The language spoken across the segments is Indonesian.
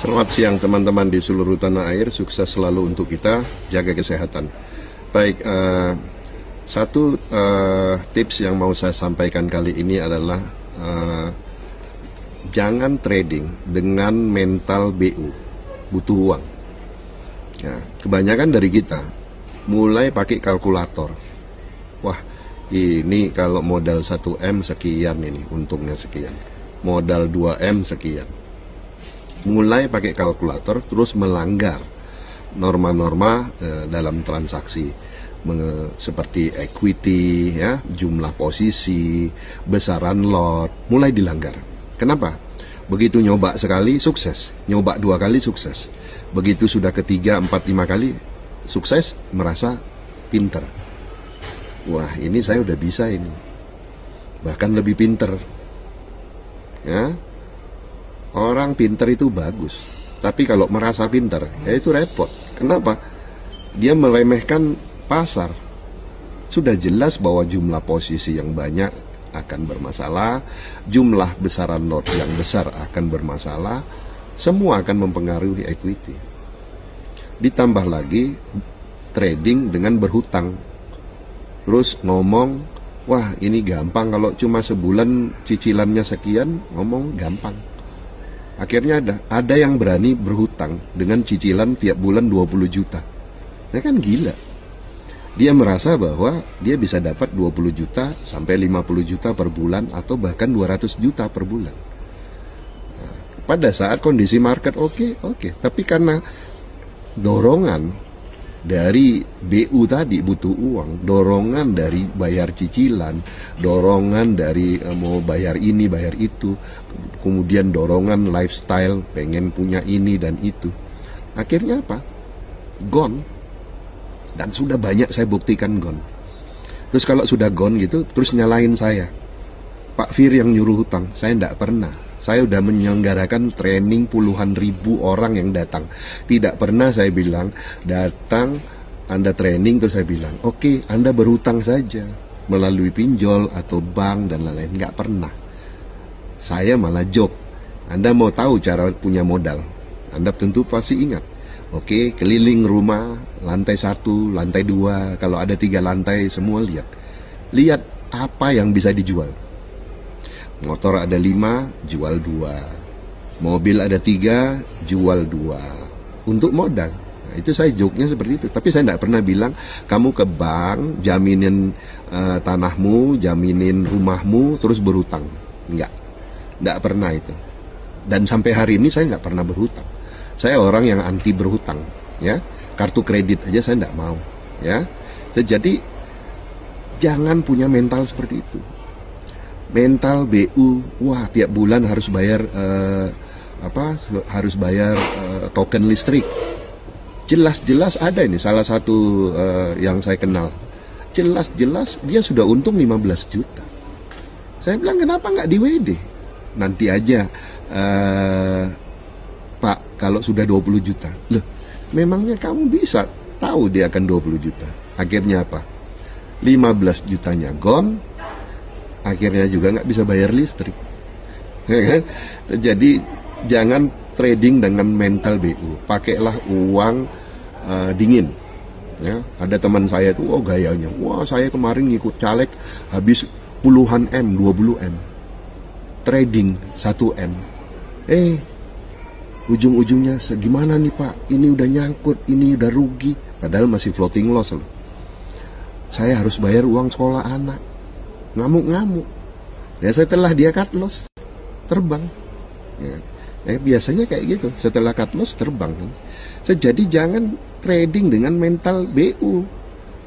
Selamat siang teman-teman di seluruh tanah air, sukses selalu untuk kita, jaga kesehatan. Baik, satu tips yang mau saya sampaikan kali ini adalah jangan trading dengan mental BU, butuh uang. Ya, kebanyakan dari kita mulai pakai kalkulator. Wah, ini kalau modal 1M sekian ini, untungnya sekian. Modal 2M sekian. Mulai pakai kalkulator, terus melanggar norma-norma dalam transaksi seperti equity, ya, jumlah posisi, besaran lot, mulai dilanggar. Kenapa? Begitu nyoba sekali sukses, nyoba 2 kali sukses, begitu sudah ketiga, 4, 5 kali sukses, merasa pinter. Wah, ini saya udah bisa ini, bahkan lebih pinter, ya. Orang pinter itu bagus, tapi kalau merasa pinter, ya itu repot. Kenapa? Dia meremehkan pasar. Sudah jelas bahwa jumlah posisi yang banyak akan bermasalah, jumlah besaran lot yang besar akan bermasalah, semua akan mempengaruhi equity. Ditambah lagi trading dengan berhutang. Terus ngomong, wah ini gampang, kalau cuma sebulan cicilannya sekian, ngomong gampang. Akhirnya ada yang berani berhutang dengan cicilan tiap bulan 20 juta. Nah kan gila. Dia merasa bahwa dia bisa dapat 20 juta sampai 50 juta per bulan atau bahkan 200 juta per bulan. Nah, pada saat kondisi market oke. Tapi karena dorongan dari BU tadi butuh uang, dorongan dari bayar cicilan, dorongan dari mau bayar ini, bayar itu, kemudian dorongan lifestyle, pengen punya ini dan itu. Akhirnya apa? Gone. Dan sudah banyak saya buktikan gone. Terus kalau sudah gone gitu, terus nyalain saya. Pak Fir yang nyuruh hutang, saya tidak pernah. Saya sudah menyelenggarakan training puluhan ribu orang yang datang. Tidak pernah saya bilang, datang Anda training, terus saya bilang, oke, Anda berhutang saja melalui pinjol atau bank dan lain-lain. Nggak pernah. Saya malah job. Anda mau tahu cara punya modal? Anda tentu pasti ingat. Oke, keliling rumah, lantai 1, lantai 2, kalau ada 3 lantai, semua lihat. Lihat apa yang bisa dijual. Motor ada 5, jual 2. Mobil ada 3, jual 2. Untuk modal. Nah, itu saya joke-nya seperti itu. Tapi saya tidak pernah bilang, kamu ke bank, jaminin tanahmu, jaminin rumahmu, terus berhutang. Enggak. Tidak pernah itu. Dan sampai hari ini saya nggak pernah berhutang. Saya orang yang anti berhutang. Ya, kartu kredit aja saya tidak mau. Ya, jadi jangan punya mental seperti itu. Mental BU, wah tiap bulan harus bayar harus bayar token listrik. Jelas-jelas ada ini salah satu yang saya kenal. Jelas-jelas dia sudah untung 15 juta. Saya bilang kenapa nggak di WD? Nanti aja Pak, kalau sudah 20 juta. Loh, memangnya kamu bisa tahu dia akan 20 juta. Akhirnya apa? 15 jutanya gone. Akhirnya juga nggak bisa bayar listrik, ya kan? Jadi jangan trading dengan mental BU. Pakailah uang dingin. Ya, ada teman saya itu, oh gayanya, wah saya kemarin ngikut caleg habis puluhan M, 20M, trading 1M. Ujung-ujungnya gimana nih Pak? Ini udah nyangkut, ini udah rugi, padahal masih floating loss loh. Saya harus bayar uang sekolah anak. Ngamuk-ngamuk. Ya setelah dia cut loss, terbang. Ya. Biasanya kayak gitu. Setelah cut loss, terbang. Jadi jangan trading dengan mental BU.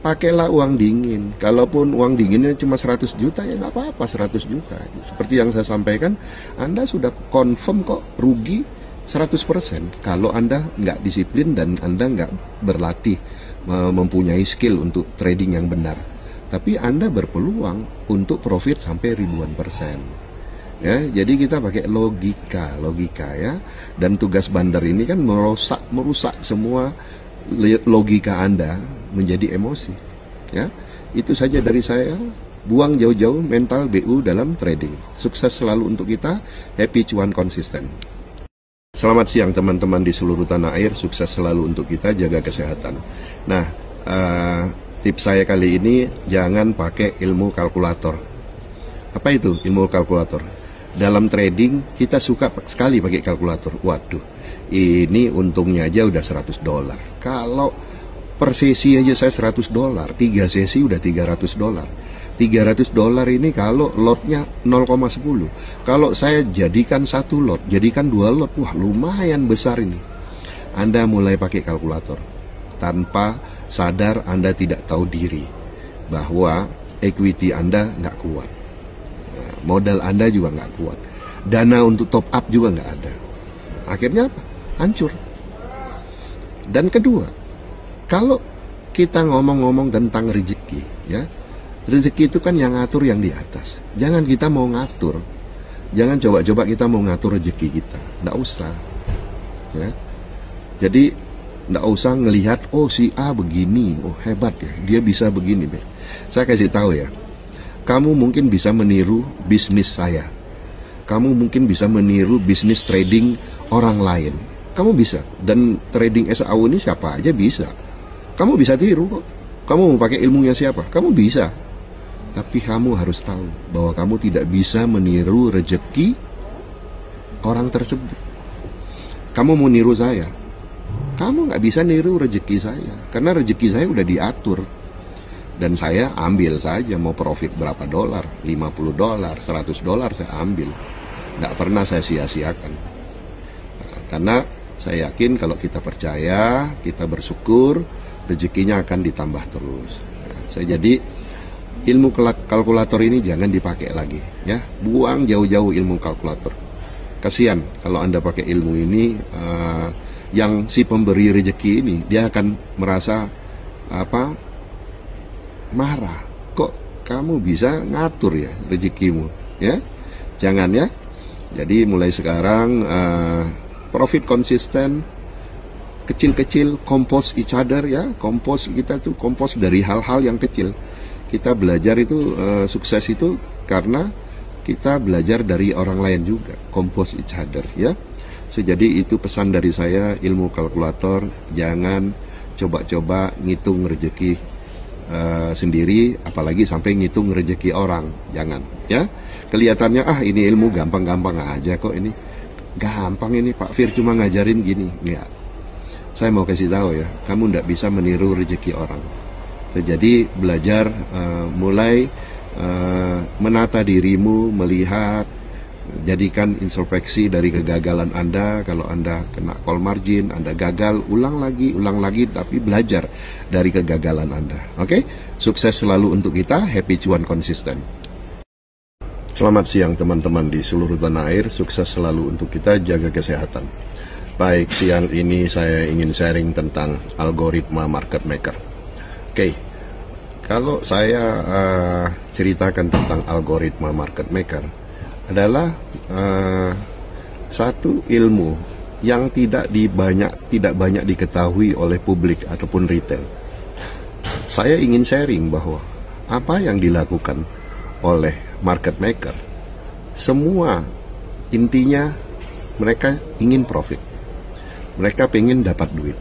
Pakailah uang dingin. Kalaupun uang dinginnya cuma 100 juta, ya nggak apa-apa 100 juta. Seperti yang saya sampaikan, Anda sudah confirm kok rugi 100% kalau Anda nggak disiplin dan Anda nggak berlatih mempunyai skill untuk trading yang benar. Tapi Anda berpeluang untuk profit sampai ribuan persen. Ya, jadi kita pakai logika ya. Dan tugas bandar ini kan merusak semua logika Anda menjadi emosi. Ya, itu saja dari saya. Buang jauh-jauh mental BU dalam trading. Sukses selalu untuk kita. Happy cuan konsisten. Selamat siang teman-teman di seluruh tanah air, sukses selalu untuk kita, jaga kesehatan. Nah, tips saya kali ini, jangan pakai ilmu kalkulator. Apa itu ilmu kalkulator? Dalam trading, kita suka sekali pakai kalkulator. Waduh, ini untungnya aja udah $100. Kalau per sesi aja saya $100, 3 sesi udah $300. $300 ini kalau lotnya 0,10. Kalau saya jadikan 1 lot, jadikan 2 lot, wah lumayan besar ini. Anda mulai pakai kalkulator. Tanpa sadar Anda tidak tahu diri bahwa equity Anda nggak kuat. Nah, modal Anda juga nggak kuat. Dana untuk top up juga nggak ada. Akhirnya apa? Hancur. Dan kedua, kalau kita ngomong-ngomong tentang rezeki, ya, rezeki itu kan yang ngatur yang di atas. Jangan kita mau ngatur. Jangan coba-coba kita mau ngatur rezeki kita. Nggak usah. Ya. Jadi, nggak usah ngelihat, oh si A begini, oh hebat ya, dia bisa begini. Saya kasih tahu ya, kamu mungkin bisa meniru bisnis saya. Kamu mungkin bisa meniru bisnis trading orang lain. Kamu bisa. Dan trading SAU ini siapa aja bisa. Kamu bisa tiru kok. Kamu mau pakai ilmunya siapa? Kamu bisa. Tapi kamu harus tahu bahwa kamu tidak bisa meniru rezeki orang tersebut. Kamu mau niru saya, kamu nggak bisa niru rezeki saya, karena rezeki saya udah diatur. Dan saya ambil saja, mau profit berapa dolar, $50, $100 saya ambil. Nggak pernah saya sia-siakan. Nah, karena saya yakin kalau kita percaya, kita bersyukur, rezekinya akan ditambah terus. Nah, saya jadi ilmu kalkulator ini jangan dipakai lagi, ya. Buang jauh-jauh ilmu kalkulator. Kasihan kalau Anda pakai ilmu ini, yang si pemberi rezeki ini dia akan merasa marah. Kok kamu bisa ngatur ya rezekimu, ya? Jangan ya. Jadi mulai sekarang profit konsisten, kecil-kecil, compose each other ya. Compose kita tuh compose dari hal-hal yang kecil. Kita belajar itu sukses itu karena kita belajar dari orang lain juga, compose each other ya. Jadi itu pesan dari saya, ilmu kalkulator jangan coba-coba ngitung rezeki sendiri, apalagi sampai ngitung rezeki orang, jangan ya. Kelihatannya ini ilmu gampang-gampang aja kok, ini gampang ini Pak Fir cuma ngajarin gini, enggak. Saya mau kasih tahu ya, kamu nggak bisa meniru rezeki orang. Jadi belajar, mulai menata dirimu, melihat, jadikan introspeksi dari kegagalan Anda. Kalau Anda kena call margin, Anda gagal, ulang lagi, tapi belajar dari kegagalan Anda. Oke? Sukses selalu untuk kita, happy cuan konsisten. Selamat siang teman-teman di seluruh tanah air, sukses selalu untuk kita, jaga kesehatan. Baik, siang ini saya ingin sharing tentang algoritma market maker. Oke, kalau saya ceritakan tentang algoritma market maker adalah satu ilmu yang tidak banyak diketahui oleh publik ataupun retail. Saya ingin sharing bahwa apa yang dilakukan oleh market maker, semua intinya mereka ingin profit, mereka ingin dapat duit,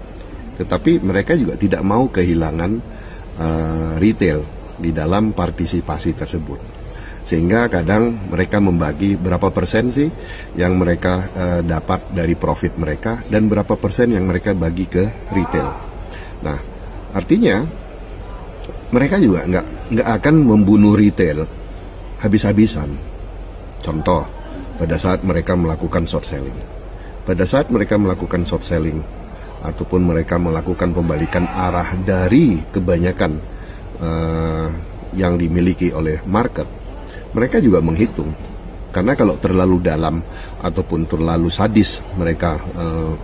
tetapi mereka juga tidak mau kehilangan retail di dalam partisipasi tersebut, sehingga kadang mereka membagi berapa persen sih yang mereka dapat dari profit mereka dan berapa persen yang mereka bagi ke retail. Nah, artinya mereka juga nggak akan membunuh retail habis-habisan. Contoh, pada saat mereka melakukan short selling, ataupun mereka melakukan pembalikan arah dari kebanyakan yang dimiliki oleh market, mereka juga menghitung. Karena kalau terlalu dalam ataupun terlalu sadis mereka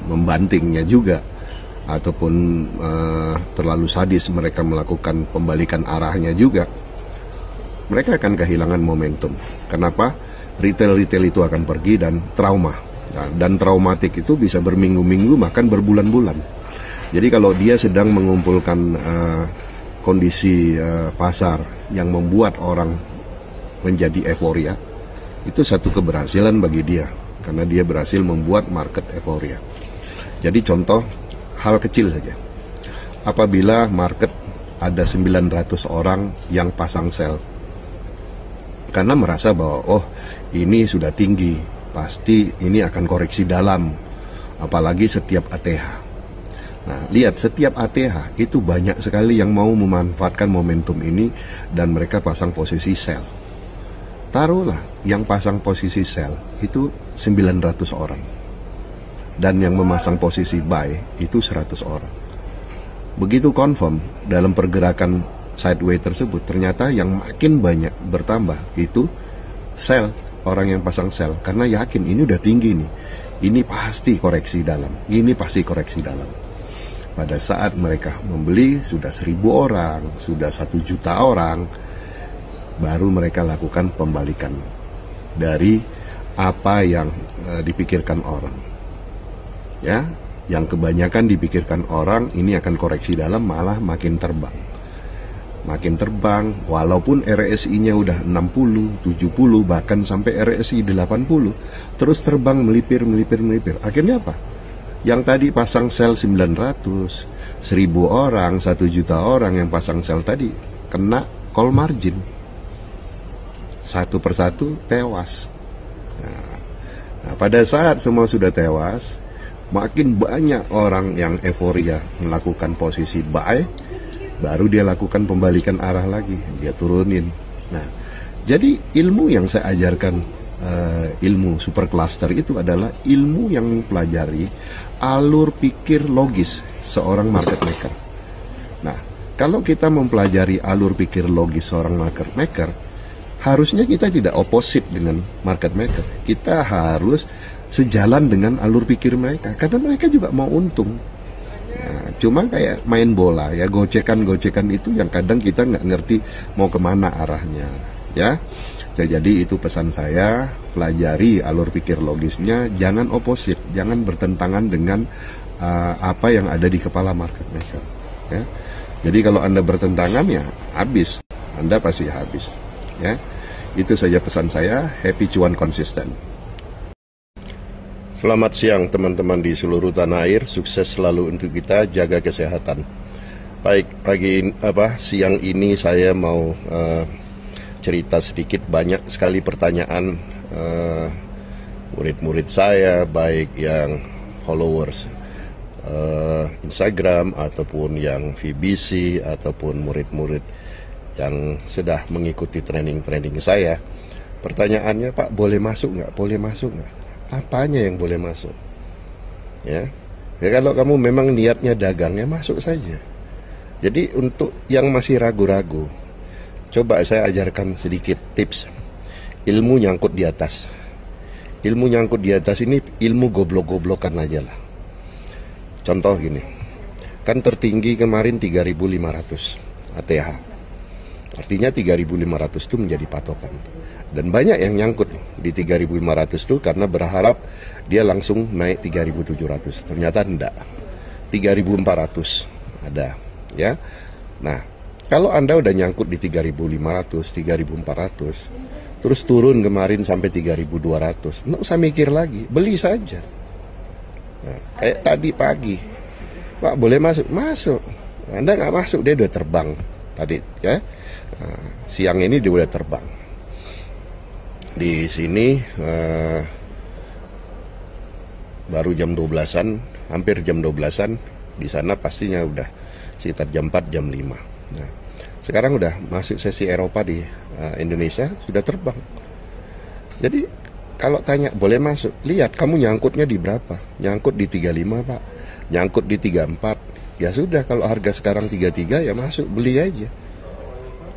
membantingnya juga, ataupun terlalu sadis mereka melakukan pembalikan arahnya juga, mereka akan kehilangan momentum. Kenapa? Retail-retail itu akan pergi dan trauma. Nah, dan traumatik itu bisa berminggu-minggu, bahkan berbulan-bulan. Jadi kalau dia sedang mengumpulkan kondisi pasar yang membuat orang menjadi euforia, itu satu keberhasilan bagi dia. karena dia berhasil membuat market euforia. Jadi contoh hal kecil saja. Apabila market ada 900 orang yang pasang sell karena merasa bahwa oh ini sudah tinggi, pasti ini akan koreksi dalam, apalagi setiap ATH. Nah, lihat setiap ATH itu banyak sekali yang mau memanfaatkan momentum ini dan mereka pasang posisi sell. Taruhlah yang pasang posisi sell itu 900 orang dan yang memasang posisi buy itu 100 orang. Begitu confirm dalam pergerakan sideways tersebut, ternyata yang makin banyak bertambah itu sell, orang yang pasang sell, karena yakin ini udah tinggi nih, ini pasti koreksi dalam, ini pasti koreksi dalam. Pada saat mereka membeli sudah 1.000 orang, sudah 1 juta orang, baru mereka lakukan pembalikan dari apa yang dipikirkan orang. Ya, yang kebanyakan dipikirkan orang ini akan koreksi dalam, malah makin terbang. Makin terbang, walaupun RSI-nya udah 60, 70, bahkan sampai RSI 80, terus terbang melipir. Akhirnya apa? Yang tadi pasang sell 900, 1.000 orang, 1 juta orang yang pasang sell tadi kena call margin. Satu persatu tewas. Nah, pada saat semua sudah tewas, makin banyak orang yang euforia melakukan posisi buy, baru dia lakukan pembalikan arah lagi, dia turunin. Nah, jadi ilmu yang saya ajarkan, ilmu super cluster itu adalah ilmu yang mempelajari alur pikir logis seorang market maker. Nah, kalau kita mempelajari alur pikir logis seorang market maker, harusnya kita tidak opposite dengan market maker. Kita harus sejalan dengan alur pikir mereka, karena mereka juga mau untung. Nah, cuma kayak main bola ya, gocekan itu yang kadang kita nggak ngerti mau kemana arahnya, ya. Jadi itu pesan saya, pelajari alur pikir logisnya, jangan opposite, jangan bertentangan dengan apa yang ada di kepala market maker. Ya. Jadi kalau Anda bertentangan ya habis, Anda pasti habis. Ya, itu saja pesan saya. Happy cuan konsisten. Selamat siang teman-teman di seluruh tanah air, sukses selalu untuk kita, jaga kesehatan. Baik, siang ini saya mau cerita sedikit. Banyak sekali pertanyaan murid-murid saya, baik yang followers Instagram ataupun yang VBC ataupun murid-murid yang sudah mengikuti training saya. Pertanyaannya, Pak, boleh masuk nggak? Boleh masuk nggak? Apanya yang boleh masuk? Ya, kalau kamu memang niatnya dagang, ya masuk saja. Jadi untuk yang masih ragu-ragu, coba saya ajarkan sedikit tips. Ilmu nyangkut di atas. Ilmu nyangkut di atas ini ilmu goblok-goblokan aja lah. Contoh gini, kan tertinggi kemarin 3.500 ATH. Artinya 3.500 itu menjadi patokan. Dan banyak yang nyangkut di 3.500 itu karena berharap dia langsung naik 3.700. Ternyata enggak. 3.400 ada, ya. Nah, kalau Anda udah nyangkut di 3.500, 3.400, terus turun kemarin sampai 3.200, nggak usah mikir lagi, beli saja. Nah, kayak tadi pagi, Pak, boleh masuk? Masuk. Anda nggak masuk, dia udah terbang tadi, ya. Nah, siang ini dia udah terbang. Di sini baru jam 12-an, hampir jam 12-an. Di sana pastinya udah sekitar jam 4, jam 5. Nah, sekarang udah masuk sesi Eropa di Indonesia, sudah terbang. Jadi kalau tanya boleh masuk, lihat kamu nyangkutnya di berapa. Nyangkut di 35, Pak, nyangkut di 34. Ya sudah, kalau harga sekarang 33 ya masuk, beli aja.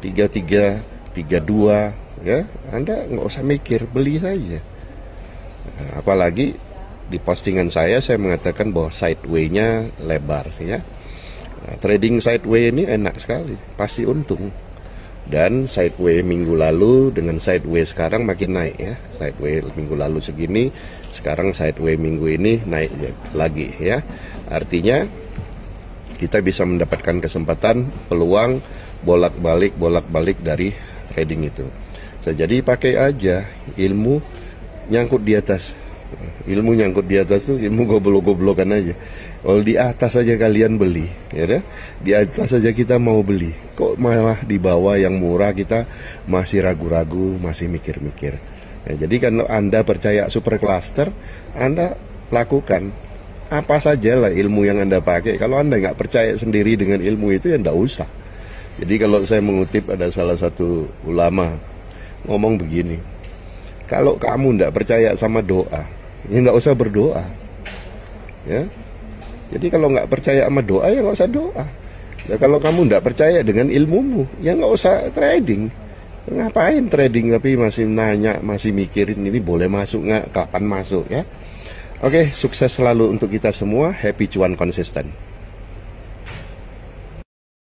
33, 32, ya Anda nggak usah mikir, beli saja. Nah, apalagi di postingan saya mengatakan bahwa sideway-nya lebar, ya. Nah, trading sideway ini enak sekali, pasti untung. Dan sideway minggu lalu dengan sideway sekarang makin naik, ya. Sideway minggu lalu segini, sekarang sideway minggu ini naik lagi, ya. Artinya kita bisa mendapatkan kesempatan, peluang bolak-balik dari trading itu. Jadi pakai aja ilmu nyangkut di atas. Ilmu nyangkut di atas tuh ilmu goblok-goblokan aja. Kalau di atas saja kalian beli, ya dah? Di atas saja kita mau beli. Kok malah di bawah yang murah kita masih ragu-ragu, masih mikir-mikir. Ya, jadi kalau Anda percaya super cluster, Anda lakukan apa saja lah ilmu yang Anda pakai. Kalau Anda nggak percaya sendiri dengan ilmu itu, ya nggak usah. Jadi kalau saya mengutip ada salah satu ulama ngomong begini, kalau kamu nggak percaya sama doa, ya nggak usah berdoa. Ya, jadi kalau nggak percaya sama doa, ya nggak usah doa. Ya kalau kamu nggak percaya dengan ilmumu, ya nggak usah trading. Ngapain trading tapi masih nanya, masih mikirin ini boleh masuk nggak, kapan masuk ya. Oke, sukses selalu untuk kita semua. Happy cuan konsisten.